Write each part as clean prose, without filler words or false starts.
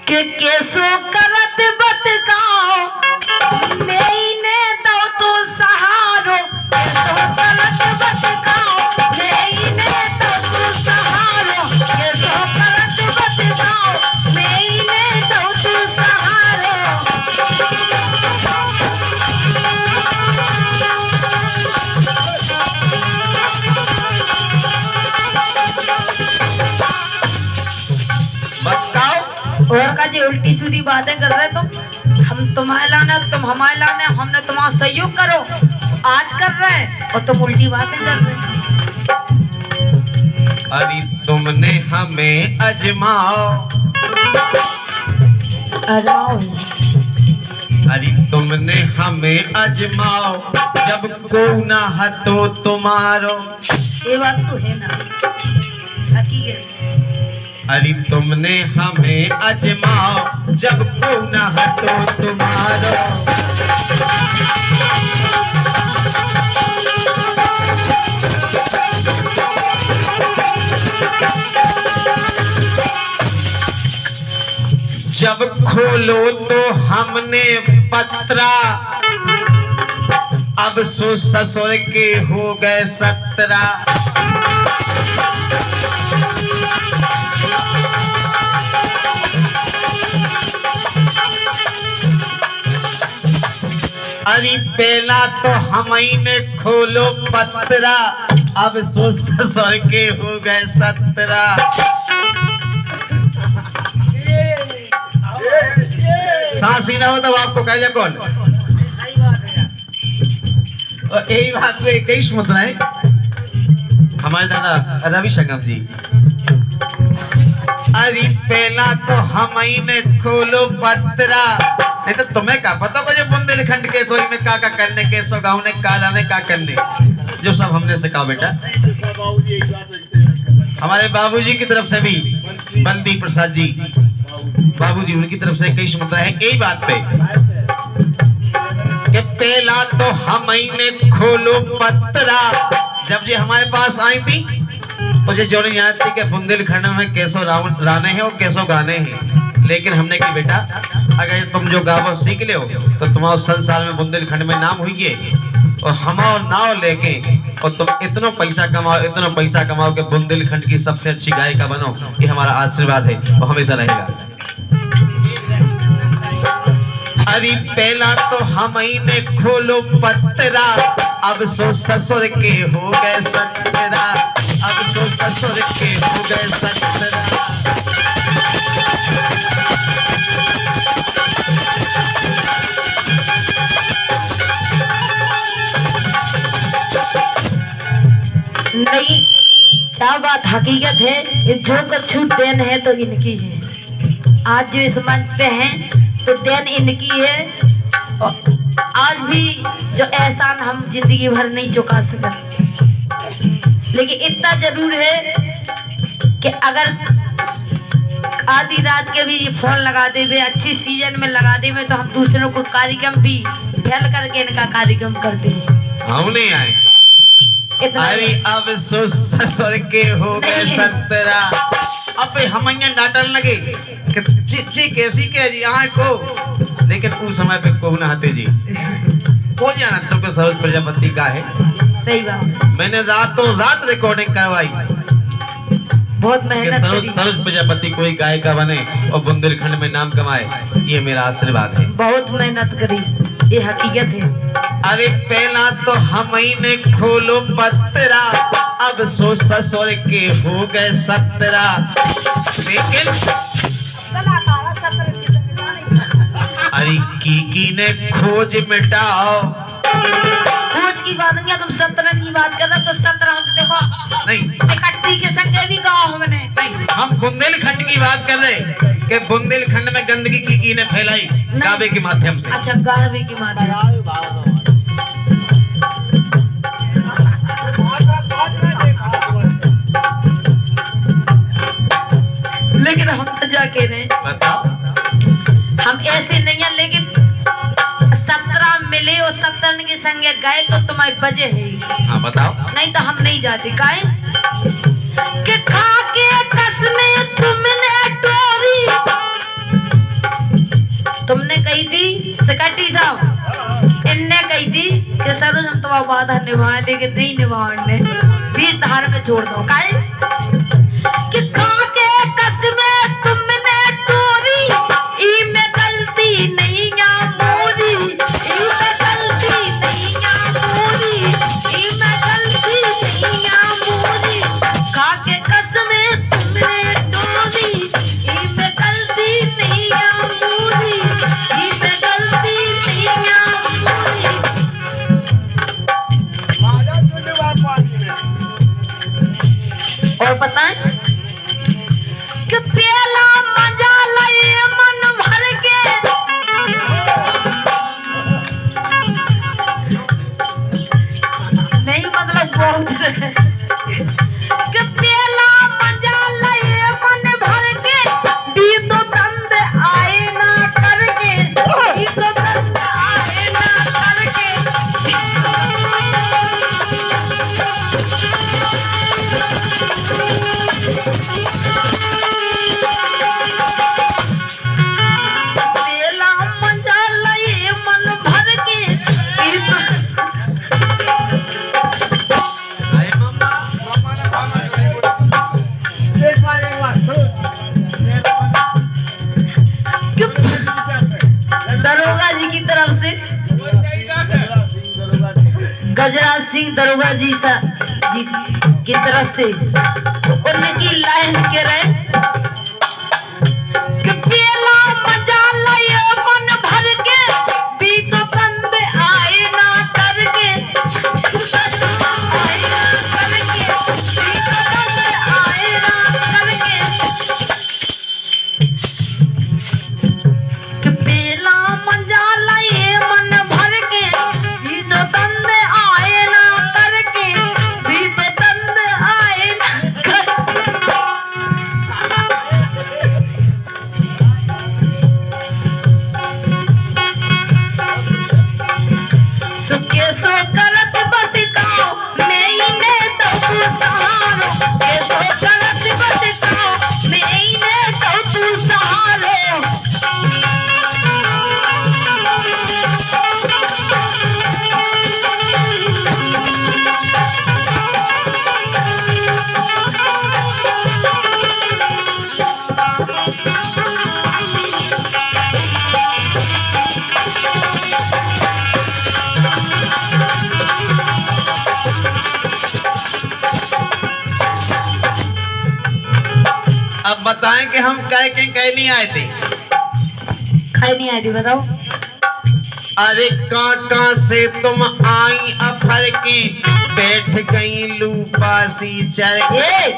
के केसो करत बतकाओ मैंने दो तो सहारो केसो करत बतकाओ मैंने दो तो सहारो केसो करत बतकाओ मैंने दो तो सहारो और का जो उल्टी सीधी बातें कर रहे तुम हम तुम्हारे लाने तुम हमारे लाने हमने तुम्हारा सहयोग करो आज कर रहे और तुम उल्टी बातें कर रहे। अरे तुमने हमें आजमाओ आजमाओ अरे तुमने हमें आजमाओ जब को ना हतो तुम्हारो। ये बात तो है ना हकीकत। अरे तुमने हमें आजमाओ जब को ना हतो तुम्हारो। जब खोलो तो हमने पत्रा अब सो ससुर के हो गए 17। अरे पहला तो हमने खोलो पत्रा अब सो ससुर के हो गए 17। सांस ही ना हो तब आपको कहेगा कौन? यही बात पे कई मुद्रा है हमारे दादा रवि संगम जी। अरे पहला तो हमने खोलो पत्रा नहीं तो तुम्हें क्या पता मुझे बुंदेलखंड के सोई में का करने के सो गाँव ने का लाने का करने जो सब हमने सिखा बेटा। हमारे बाबूजी की तरफ से भी बंदी प्रसाद जी बाबूजी उनकी तरफ से कई मुद्रा है यही बात पे कि पहला तो हमने खोलो पत्रा जब ये हमारे पास आई थी तो ये जो नहीं याद थी कि बुंदेलखंड में कैसो राने हैं और कैसो गाने हैं। लेकिन हमने की बेटा अगर तुम जो गावो सीख ले हो तो तुम्हारा संसार में बुंदेलखंड में नाम हुई है और हमाओ नाव लेके और तुम इतना पैसा कमाओ कि बुंदेलखंड की सबसे अच्छी गायिका बनो। ये हमारा आशीर्वाद है और हमेशा रहेगा। अरे पहला तो हमने खोलो पत्रा अब सो ससुर के हो गए 17। अब सो ससुर के हो गए 17। नहीं क्या बात हकीकत है ये जो कुछ देन है तो इनकी है। आज जो इस मंच पे हैं तो देन इनकी है और आज भी जो एहसान हम जिंदगी भर नहीं चुका सकते। लेकिन इतना जरूर है कि अगर आधी रात के भी ये फोन लगा दे वे अच्छी सीजन में लगा दे तो हम दूसरों को कार्यक्रम भी फैल करके इनका कार्यक्रम करते हैं। हम नहीं आए। अरे अब सो ससुर के हो गए 17। अब हम नाटन लगे कि चिच्ची कैसी कह जी यहाँ को लेकिन उस समय पे को नहाते जी को जाना तुमको सरोज प्रजापति का है। सही बात। मैंने रातों रात रिकॉर्डिंग करवाई बहुत मेहनत करी। सरोज प्रजापति कोई गायिका बने और बुंदेलखंड में नाम कमाए ये मेरा आशीर्वाद है। बहुत मेहनत करी ये हकीकत है। अरे पहला तो हमने खोलो पत्रा अब सो ससुर के हो गए 17। लेकिन अरे की ने खोज मिटाओ। खोज की बात नहीं तुम 17 की बात कर रहे हो तो 17 तो देखो नहीं सेक्रेटरी के संग भी कहा हमने नहीं हम बुंदेलखंड की बात कर रहे कि बुंदेलखंड में गंदगी की ने फैलाई गावे के माध्यम से। अच्छा गावे के माध्यम लेकिन हम तो जाके नहीं बताओ हम ऐसे नहीं है लेकिन 17 मिले और 17 के संग गए तो तुम्हारी वजह है। हाँ बताओ। नहीं तो हम नहीं जाते काहे कि खा के कसमें तुमने टोरी साहब इनने कही थी कि सरोज हम तुम्हारा वादा निभाए लेकिन नहीं निभाने बीच धार में छोड़ दो काहे कि खा के कसमे तुमने टोरी ई में गलती नहीं या मोरी ई में गलती नहीं या मोरी ई में गलती नहीं या मोरी खा के कसमे तुमने टोरी ई में गलती नहीं या मोरी ई में गलती नहीं या मोरी। और बताएं कि पहला मजा लए मन भर के नहीं मतलब बहुत कि पहला मजा लए मन भर के बीतो दंड आए ना करके बीतो दंड आए ना करके पहला मजा लए मन भर के अरे मम्मा दरोगा जी की तरफ से गजराज सिंह दरोगा जी जी की तरफ से उनकी लाइन के रहे कि पहला मजा लए मन भर के बीतो कंद आए ना करके आए ना करके बीतो कंद आए ना करके कि पहला मजा लए मन भर के बीतो कंद आए ना करके बीतो कंद आए ना सुखे सो करत बतिकाओ मैं इने तो तू सहारो के सो करत बतिकाओ मैं इने तो तू सहारो अब बताएं कि हम कह के कह नहीं आए थे। खाई नहीं आई थी बताओ अरे काका से तुम आई अफर के बैठ गई लूपासी चल ए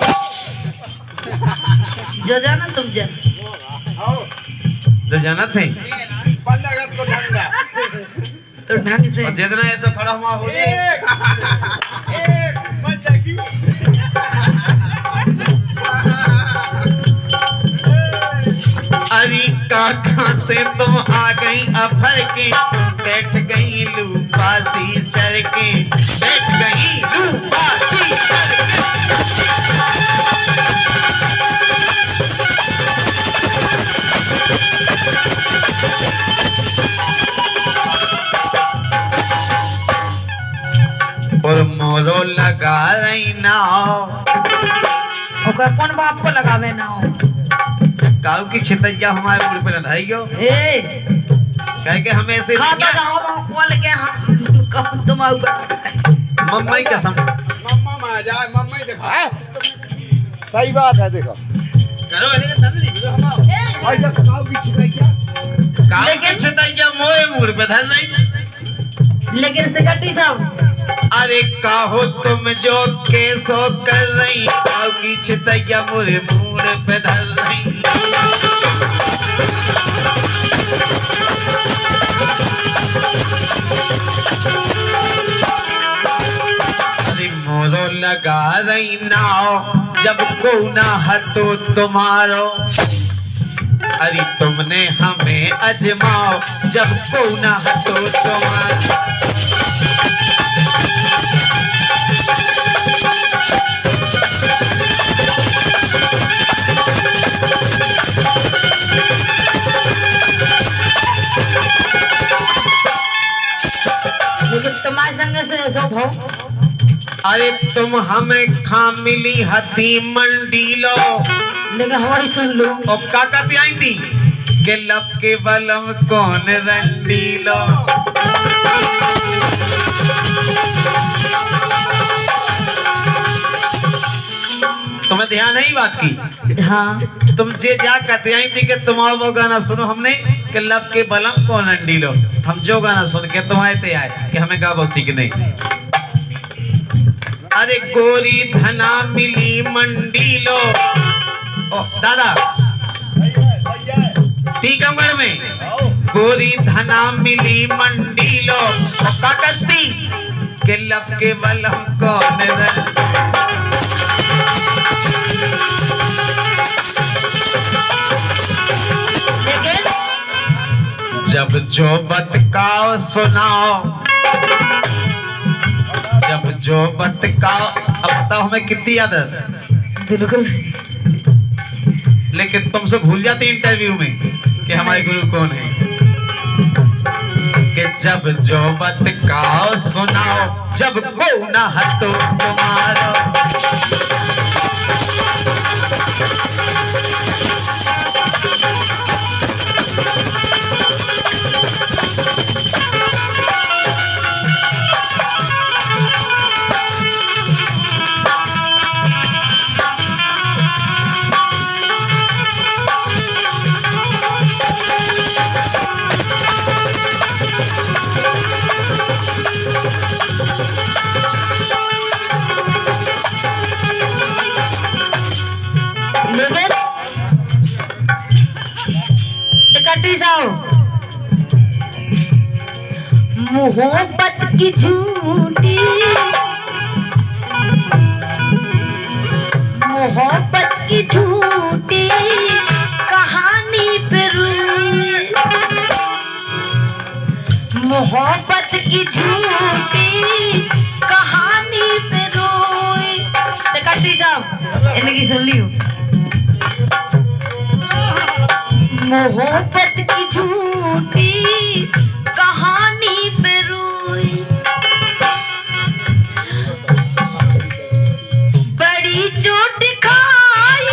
जो जाना तुम जा जो जाना थे तो ढंग से और जितना ऐसा खड़ा हुआ हो जाए अरे काका से तुम आ गई अफर के बैठ गई लूपासी चढ़ के बैठ गई लूपासी चढ़ के और मोरो लगा रही नाव ओकर कौन बाप को लगावे ना हो काऊ की छितैया हमारे ऊपर पे लधाइयो ए कह के हमें ऐसे खाता जाओ वहां खोल के हम कब तुम ऊपर मम्मा की कसम मम्मा में आ जाए मम्मा ही देखा सही बात है देखो करो लेकिन सब नहीं बिलो हम भाई जब काऊ की छितैया काऊ की छितैया मोए मुंह पे धर नहीं लेकिन सेक्रेटरी साहब अरे काहो तुम जो केसो कर रही काऊ की छितैया मोरे मुंह पे धर रही अरे मोरो लगा रही नाव जब को ना हतो तुम्हारो अरे तुमने हमें अजमाओ जब को ना हतो तुम्हारो संग से ऐसा भाव अरे तुम हमें खा मिली हती मंडी लो लेकिन हमारी सुन लो और का कहती आई थी के लब के बलम कौन रंडी लो। तुम्हें ध्यान है बात की? हाँ तुम जे जा कहते आई थी कि तुम आओ वो गाना सुनो हमने कि लब के बलम कौन रंडी लो। हम जो गाना सुन के तुम आए थे आए कि हमें गावो सीखने। अरे गोरी धना मिली मंडी लो ओ दादा टीकमगढ़ में गोरी धना मिली मंडी लो का करती के लब के बलम कौन जब जो बतकाओ सुनाओ जब जो बतकाओ। अब बताओ हमें कितनी याद है? बिल्कुल लेकिन तुमसे भूल जाती इंटरव्यू में कि हमारे गुरु कौन है। कि जब जो बतकाओ सुनाओ जब को ना हतो तुम्हारा। सेक्रेटरी साहब मोहब्बत की झूठी मोहब्बत की झूठी कहानी पे रोए मोहब्बत की झूठी कहानी पे रोए। सेक्रेटरी साहब इनकी सुन लियो मोहब्बत की झूठी कहानी पे रोई बड़ी चोट खाई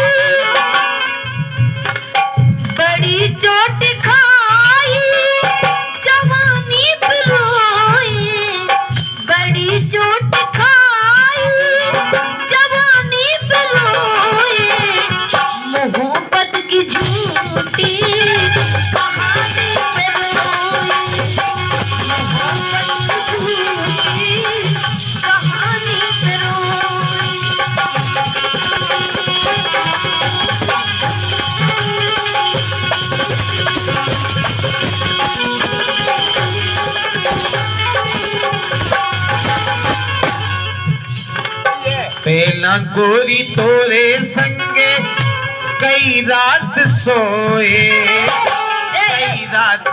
जवानी पे रोई बड़ी चोट खाई जवानी पे रोई मोहब्बत की झूठी पहला गोरी तोरे संगे कई रात सोए कई रात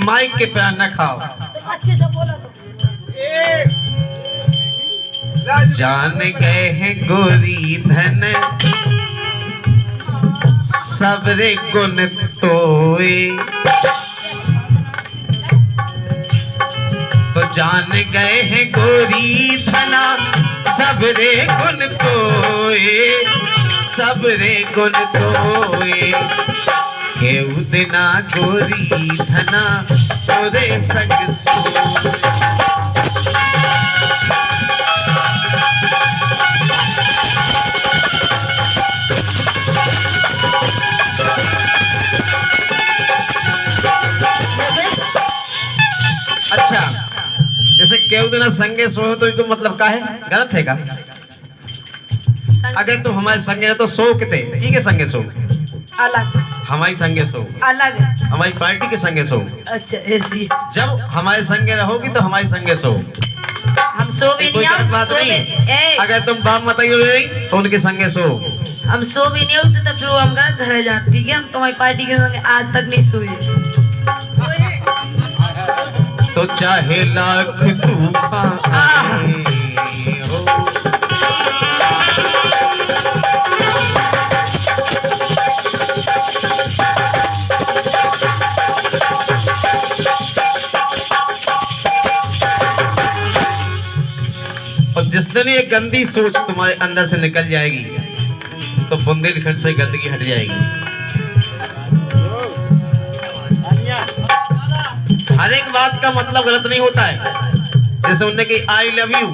माइक के प्यार न खाओ अच्छे से बोला तो जान गए हैं गोरी धन सबरे गुण तोए तो जान गए हैं गोरी धना सबरे गुण तोए सबरे गुण तोए केउ दिना गोरी धना तोरे संग सो। अच्छा जैसे केउ दिना संगे सो तो इनको मतलब का है गलत है का? अगर तुम हमारे संगे रहे तो सो किते ठीक है संगे सो अलग हमारी संगे सो अलग हमारी पार्टी के संगे सो। अच्छा ऐसी जब हमारे संगे रहोगी तो हमारे संगे सो हम सो भी कोई नहीं गलत बात नहीं। अगर तुम बाप मताई नहीं तो उनके संगे सो हम सो भी नहीं होते तब फिर हम घर जाते ठीक है। हम तुम्हारी पार्टी के संगे आज तक नहीं सोए तो चाहे लाख तूफान आए हो दिन ये गंदी सोच तुम्हारे अंदर से निकल जाएगी तो बुंदेलखंड से गंदगी हट जाएगी। हर एक बात का मतलब गलत नहीं होता है। जैसे उन्होंने कि आई लव यू,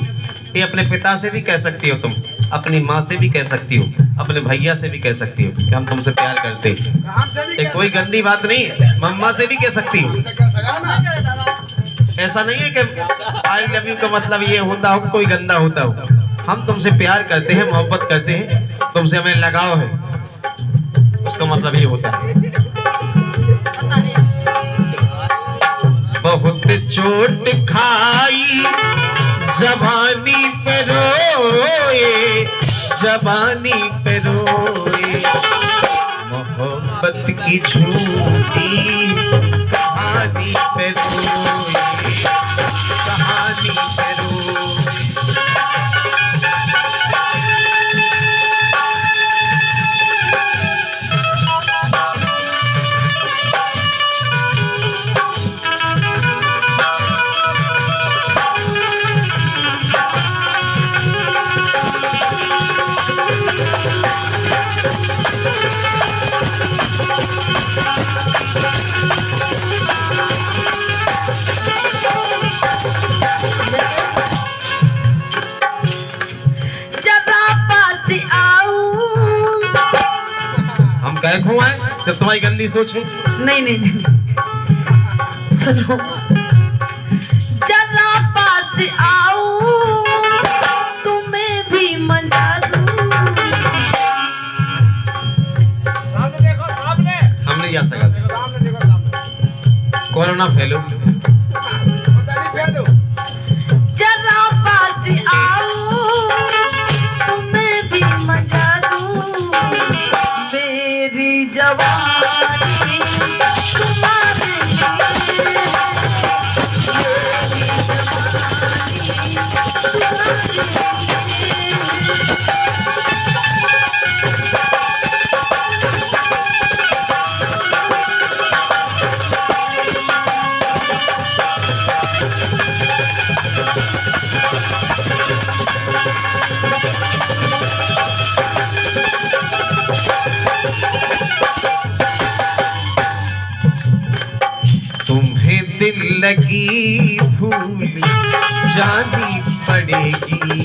ये अपने पिता से भी कह सकती हो तुम, अपनी माँ से भी कह सकती हो, अपने भैया से भी कह सकती हो कि हम तुमसे प्यार करते हैं। ये कोई गंदी बात नहीं है। मम्मा से भी कह सकती हो। ऐसा नहीं है कि आई लव यू का मतलब ये होता हो कि कोई गंदा होता हो। हम तुमसे प्यार करते हैं, मोहब्बत करते हैं, तुमसे हमें लगाव है, उसका मतलब ये होता है। बहुत चोट खाई जवानी पे रोए, जवानी पे रोए, मोहब्बत की झूठी कहानी पे रोए, कहानी पे रोए। कह खो आए जब तुम्हारी गंदी सोच है। नहीं नहीं नहीं, नहीं। सुनो, जरा पास आओ तुम्हें भी मजा दूं। सामने देखो, सामने। हम नहीं जा सकते। सामने देखो, सामने। कोरोना फैलो। जरा पास आओ तुम्हें भी मजा दूं। मेरी जवानी तुम्हारे दिल लगी भूल जानी पड़ेगी,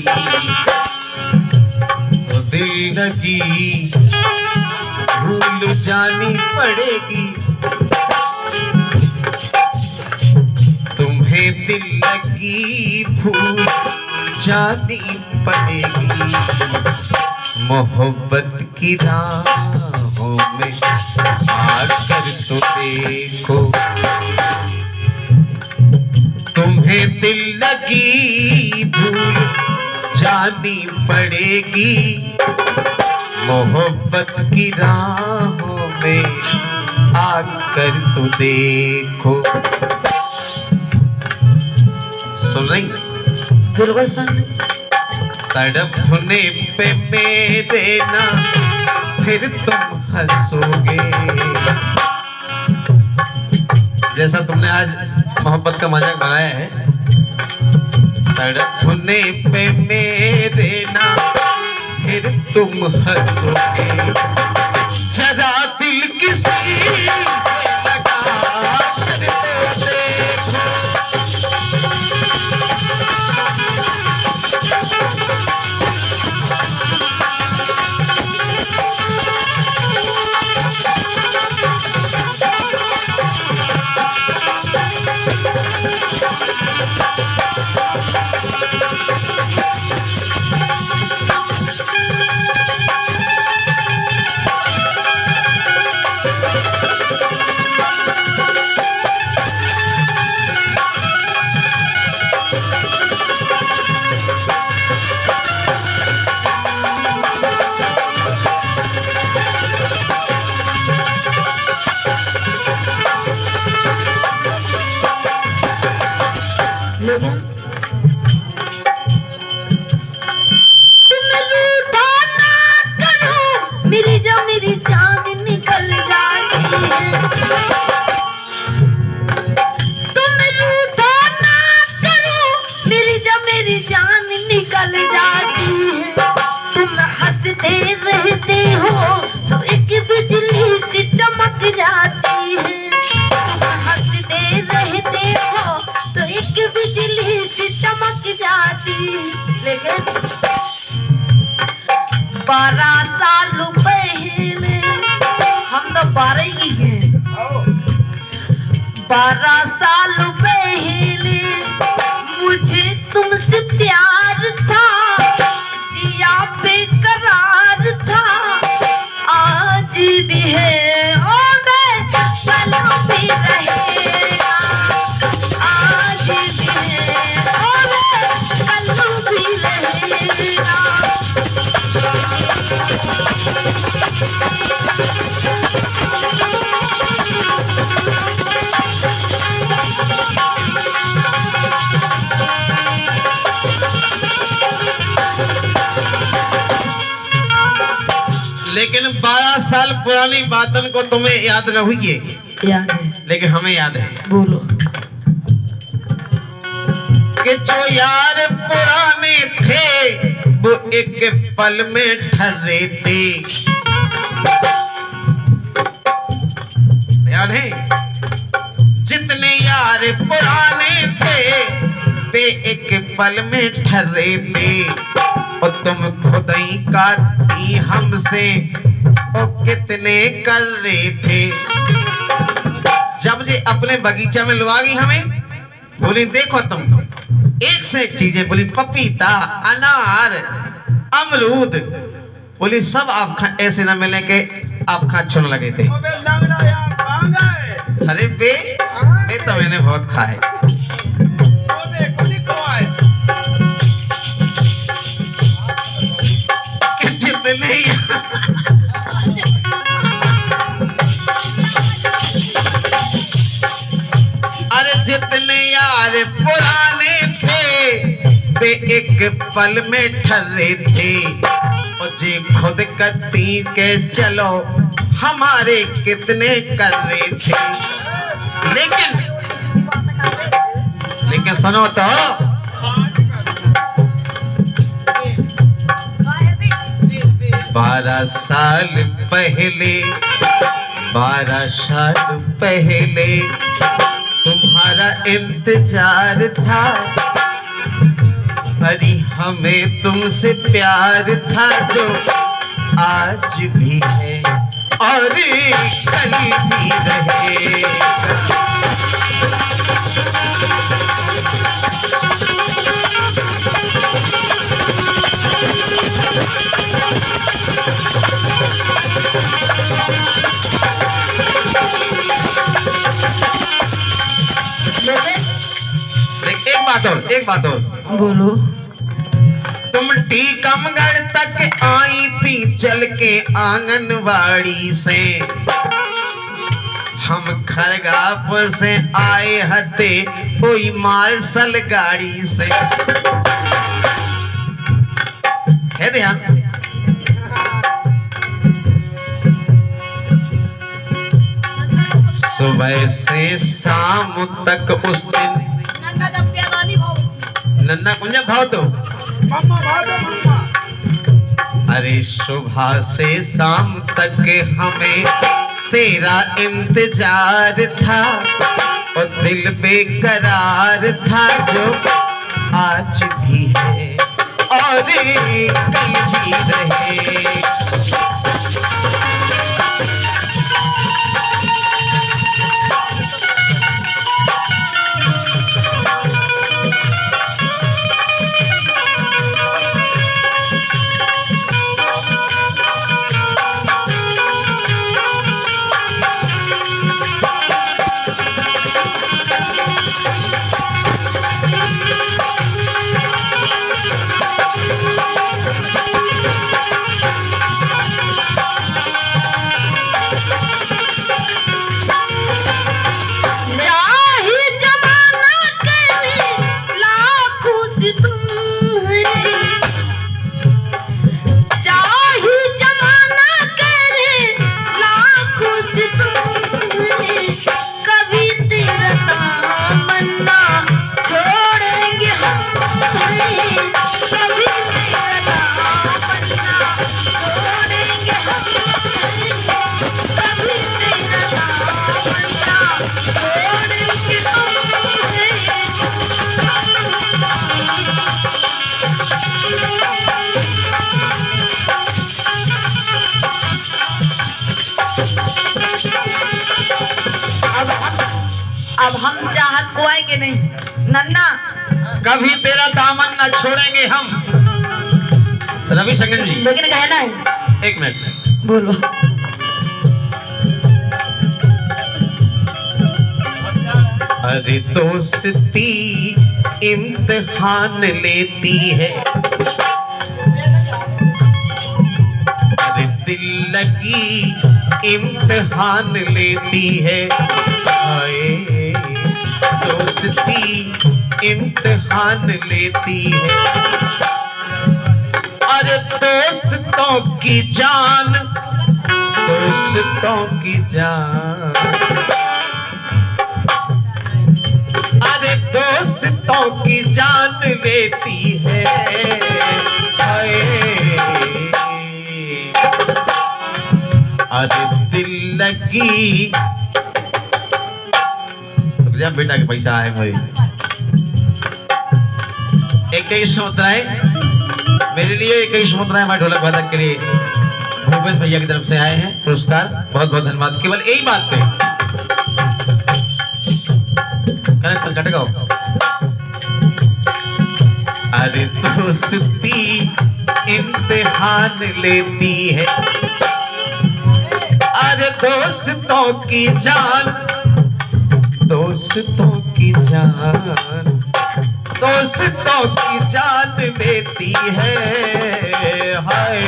तो दिल लगी भूल जानी पड़ेगी। तुम्हें दिल लगी भूल जानी पड़ेगी, मोहब्बत की राहों में आकर तो देखो। तुम्हें दिल लगी भूल जानी पड़ेगी, मोहब्बत की राहों में आकर तो देखो। सुन रही? बिल्कुल सुन। तड़पने पे मेरे ना फिर तुम हंसोगे, जैसा तुमने आज मोहब्बत का मजाक बनाया है। तड़पने पे मेरे ना फिर तुम हंसोगे, जरा दिल किसी से लगा कर देखो। के 12 साल पहले हम तो 12 ही हैं। 12 साल पहले मुझे तुमसे प्यार था, जिया बेकरार था, आज भी है और मैं कल भी रहेगा, आज भी है और मैं कल भी रहेगा। लेकिन 12 साल पुरानी बातन को तुम्हें याद न हुई है, याद है, लेकिन हमें याद है बोलो। कि जो यार पुराने थे वो एक पल में ठहरे थे। याद है? जितने यार पुराने थे वे एक पल में ठहरे थे, और तुम खुद ही काती हमसे और कितने कर रहे थे। जब जे अपने बगीचा में लुआ गई हमें, बोली देखो तुम एक से एक चीजें, बोली पपीता, अनार, अमरूद, बोली सब आप ऐसे न मिले के आप खा छोड़ने लगे थे। अरे बे मैं तो मैंने बहुत खाए। जितने अरे जितने यार पुराने थे वे एक पल में ठहरे थे, और जी खुद करती के चलो हमारे कितने कर रहे थे। लेकिन सुनो तो, 12 साल पहले, 12 साल पहले तुम्हारा इंतजार था, अरे हमें तुमसे प्यार था जो आज भी है और कल भी रहेगा। एक बात और बोलो। तुम टीकमगढ़ तक आई थी चल के आंगनवाड़ी से, हम खरगापुर से आए हते कोई मार्शल गाड़ी से। है ध्यान? सुबह से शाम तक उस दिन नन्ना कुंजा भाव तो अरे सुबह से शाम तक हमें तेरा इंतजार था, और दिल बेकरार था जो आज भी है और कल भी रहेगा। अब हम चाहत को आए के नहीं नन्ना। कभी तेरा दामन न छोड़ेंगे हम। रविशंकर जी लेकिन कहना है, एक मिनट बोलो। अरे दोस्ती इम्तिहान लेती है, अरे दिल लगी इम्तिहान लेती है। हाय दोस्ती इम्तिहान लेती है। अरे दोस्तों की जान, दोस्तों की जान, अरे दोस्तों की जान लेती है। हाय अरे दिल लगी। जब बेटा के पैसा आए मुझे 21 मुद्राएं मेरे लिए, 21 मुद्राएं मैं ढोलक वादक के लिए भूपेश भैया की तरफ से आए हैं पुरस्कार। बहुत बहुत धन्यवाद। केवल यही बात पे कनेक्शन कट गया। अरे दोस्ती इम्तिहान लेती है, अरे दोस्तों की जान, दोस्तों की जान, दोस्तों की जान लेती है। हाय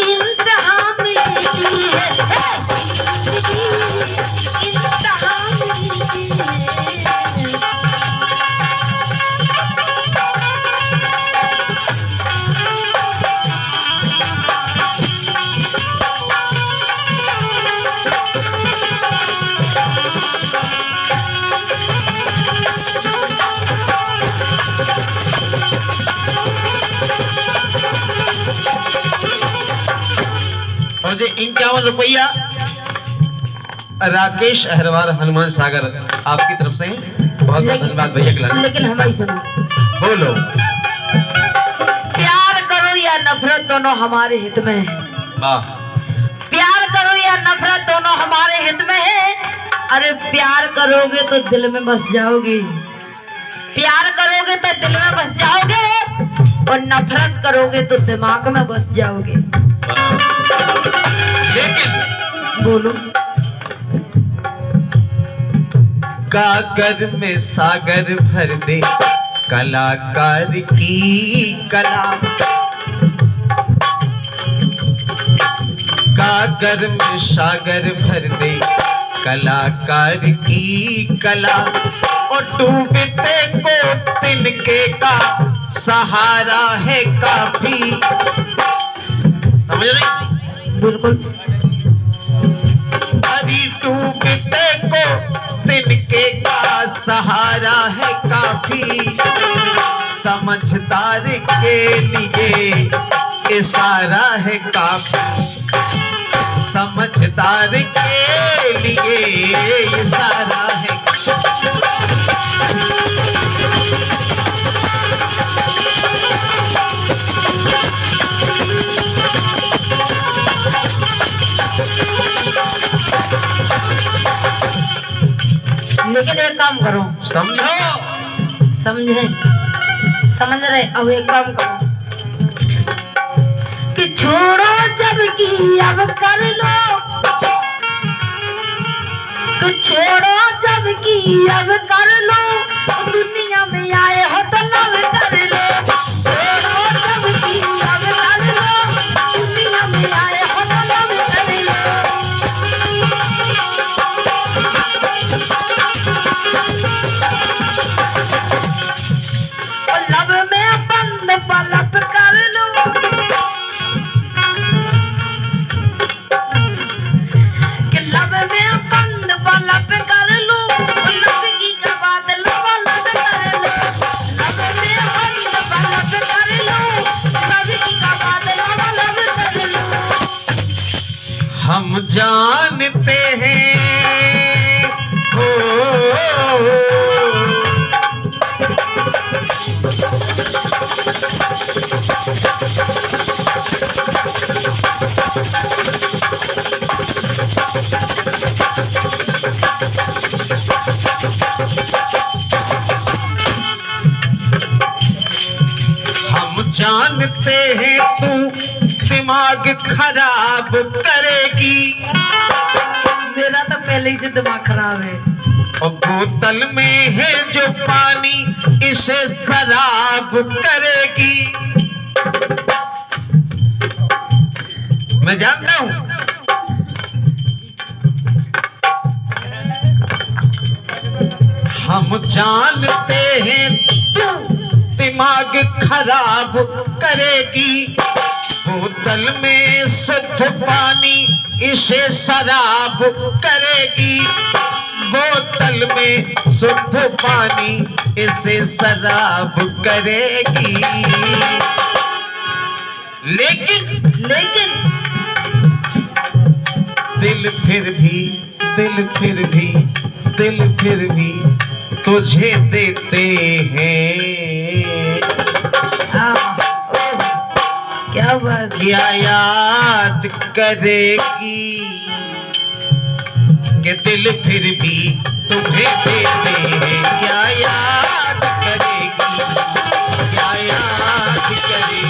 इम्तिहान लेती है, इम्तिहान लेती है। मुझे 51 रुपया राकेश अहरवाल हनुमान सागर आपकी तरफ से बहुत बहुत धन्यवाद भैया के लिए। लेकिन हमारी सुनो, बोलो। प्यार करो या नफरत दोनों हमारे हित में है। वाह। प्यार करो या नफरत दोनों हमारे हित में है। अरे प्यार करोगे तो दिल में बस जाओगे, प्यार करोगे तो दिल में बस जाओगे, और नफरत करोगे तो दिमाग में बस जाओगे। लेकिन बोलो। कागर में सागर भर दे कलाकार की कला, कागर में सागर भर दे कलाकार की कला, और डूबते को तिनके का सहारा है काफी। समझ रही? बिल्कुल। अरे डूबते को तिनके का सहारा है काफी, समझदार के लिए इशारा है काफी, समझदार के लिए इशारा है। लेकिन एक काम करो, समझो, समझे, समझ रहे। अब एक काम करो कि छोड़ो जब की अब कर लो, तो छोड़ो जब की अब कर लो, दुनिया में आए हो तो लव कर लो। छोड़ो जब की अब कर लो, दुनिया में आए हो तो लव कर लो। लब में बंद पलप कर लो, कि लब में बंद पलप कर लो, लब की का बात लब लब कर लो। लब में बंद पलप कर लो, लब की का बात लब लब कर लो। हम जानते हैं हो जानते हैं तू दिमाग खराब करेगी। मेरा तो पहले ही से दिमाग खराब है। और बोतल में है जो पानी इसे शराब करेगी। मैं जानता हूं हम जानते हैं तू दिमाग खराब करेगी। बोतल में शुद्ध पानी इसे शराब करेगी। बोतल में शुद्ध पानी इसे शराब करेगी। लेकिन दिल फिर भी तुझे देते हैं। क्या बात। क्या याद करेगी कि दिल फिर भी तुम्हें देते हैं। क्या याद करेगी, क्या याद करेगी।